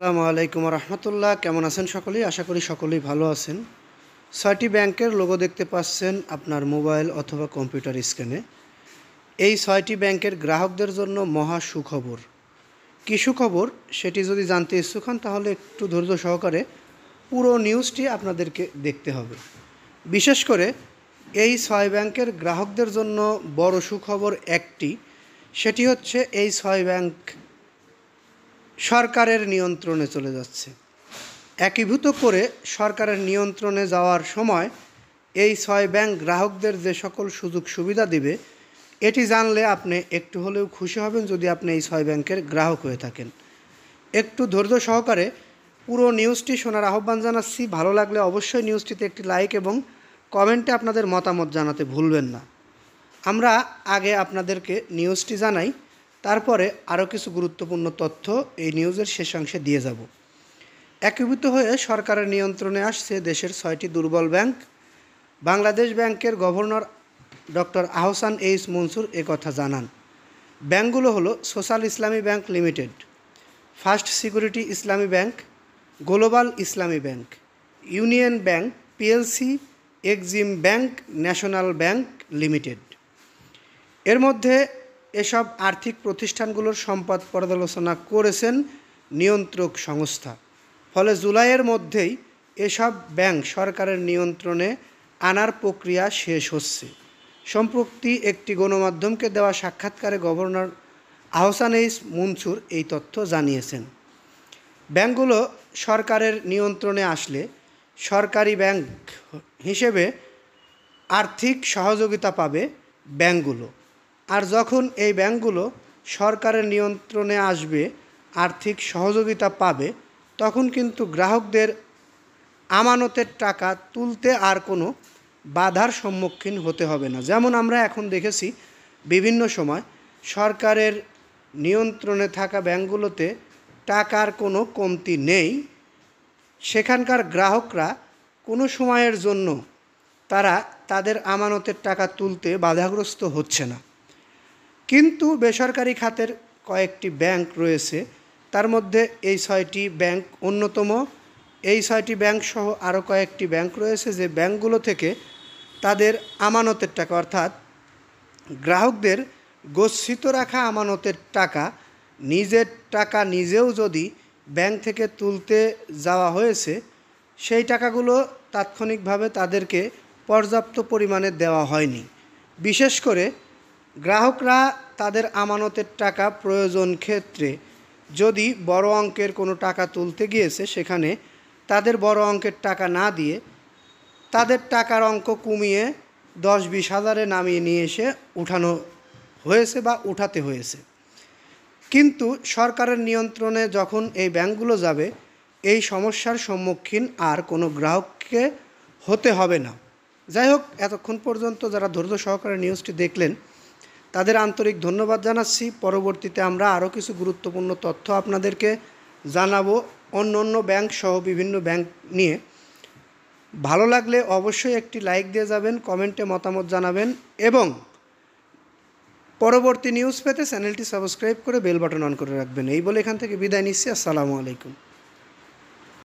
আসসালামু আলাইকুম রহমতুল্লাহ। কেমন আছেন সকলেই? আশা করি সকলেই ভালো আছেন। ৬টি ব্যাংকের লোগো দেখতে পাচ্ছেন আপনার মোবাইল অথবা কম্পিউটার স্ক্রিনে। এই ৬টি ব্যাংকের গ্রাহকদের জন্য মহা সুখবর। কী সুখবর সেটি যদি জানতে ইচ্ছুক হন তাহলে একটু ধৈর্য সহকারে পুরো নিউজটি আপনাদেরকে দেখতে হবে। বিশেষ করে এই ৬ ব্যাংকের গ্রাহকদের জন্য বড় সুখবর একটি, সেটি হচ্ছে এই ৬ ব্যাংক সরকারের নিয়ন্ত্রণে চলে যাচ্ছে। একীভূত করে সরকারের নিয়ন্ত্রণে যাওয়ার সময় এই ৬ ব্যাংক গ্রাহকদের যে সকল সুযোগ সুবিধা দিবে, এটি জানলে আপনি একটু হলেও খুশি হবেন যদি আপনি এই ৬ ব্যাংকের গ্রাহক হয়ে থাকেন। একটু ধৈর্য সহকারে পুরো নিউজটি শোনার আহ্বান জানাচ্ছি। ভালো লাগলে অবশ্যই নিউজটিতে একটি লাইক এবং কমেন্টে আপনাদের মতামত জানাতে ভুলবেন না। আমরা আগে আপনাদেরকে নিউজটি জানাই, তারপরে আরও কিছু গুরুত্বপূর্ণ তথ্য এই নিউজের শেষাংশে দিয়ে যাব। একীভূত হয়ে সরকারের নিয়ন্ত্রণে আসছে দেশের ৬টি দুর্বল ব্যাংক। বাংলাদেশ ব্যাংকের governor doctor Ahsan H Mansur একথা জানান। ব্যাংকগুলো হলো সোশ্যাল ইসলামী ব্যাংক লিমিটেড, ফার্স্ট সিকিউরিটি ইসলামী ব্যাংক, গ্লোবাল ইসলামী bank, union bank PLC, Exim bank, national bank limited. এর মধ্যে এসব আর্থিক প্রতিষ্ঠানগুলোর সম্পদ পর্যালোচনা করেছেন নিয়ন্ত্রক সংস্থা। ফলে জুলাইয়ের মধ্যেই এসব ব্যাংক সরকারের নিয়ন্ত্রণে আনার প্রক্রিয়া শেষ হচ্ছে। সম্প্রতি একটি গণমাধ্যমকে দেওয়া সাক্ষাৎকারে গভর্নর আহসান এইচ মনসুর এই তথ্য জানিয়েছেন। ব্যাংকগুলো সরকারের নিয়ন্ত্রণে আসলে সরকারি ব্যাংক হিসেবে আর্থিক সহযোগিতা পাবে ব্যাংকগুলো। আর যখন এই ব্যাংকগুলো সরকারের নিয়ন্ত্রণে আসবে, আর্থিক সহযোগিতা পাবে, তখন কিন্তু গ্রাহকদের আমানতের টাকা তুলতে আর কোনো বাধার সম্মুখীন হতে হবে না। যেমন আমরা এখন দেখেছি বিভিন্ন সময় সরকারের নিয়ন্ত্রণে থাকা ব্যাংকগুলোতে টাকার কোনো কমতি নেই, সেখানকার গ্রাহকরা কোনো সময়ের জন্য তারা তাদের আমানতের টাকা তুলতে বাধাগ্রস্ত হচ্ছে না। কিন্তু বেসরকারি খাতের কয়েকটি ব্যাংক রয়েছে, তার মধ্যে এই ৬টি ব্যাংক অন্যতম। এই ৬টি ব্যাংক সহ আরও কয়েকটি ব্যাংক রয়েছে যে ব্যাংকগুলো থেকে তাদের আমানতের টাকা, অর্থাৎ গ্রাহকদের গচ্ছিত রাখা আমানতের টাকা, নিজের টাকা নিজেও যদি ব্যাংক থেকে তুলতে যাওয়া হয়েছে, সেই টাকাগুলো তাৎক্ষণিকভাবে তাদেরকে পর্যাপ্ত পরিমাণে দেওয়া হয়নি। বিশেষ করে গ্রাহকরা তাদের আমানতের টাকা প্রয়োজন ক্ষেত্রে যদি বড় অঙ্কের কোনো টাকা তুলতে গিয়েছে, সেখানে তাদের বড় অঙ্কের টাকা না দিয়ে তাদের টাকার অঙ্ক কমিয়ে ১০-২০ হাজারে নামিয়ে নিয়ে এসে উঠানো হয়েছে বা উঠাতে হয়েছে। কিন্তু সরকারের নিয়ন্ত্রণে যখন এই ব্যাংকগুলো যাবে, এই সমস্যার সম্মুখীন আর কোনো গ্রাহককে হতে হবে না। যাই হোক, এতক্ষণ পর্যন্ত যারা ধৈর্য সহকারে নিউজটি দেখলেন তাদের আন্তরিক ধন্যবাদ জানাচ্ছি। পরবর্তীতে আমরা আরও কিছু গুরুত্বপূর্ণ তথ্য আপনাদেরকে জানাবো অন্য ব্যাংক সহ বিভিন্ন ব্যাংক নিয়ে। ভালো লাগলে অবশ্যই একটি লাইক দিয়ে যাবেন, কমেন্টে মতামত জানাবেন এবং পরবর্তী নিউজ পেতে চ্যানেলটি সাবস্ক্রাইব করে বেল বাটন অন করে রাখবেন। এই বলে এখান থেকে বিদায় নিচ্ছি। আসসালামু আলাইকুম।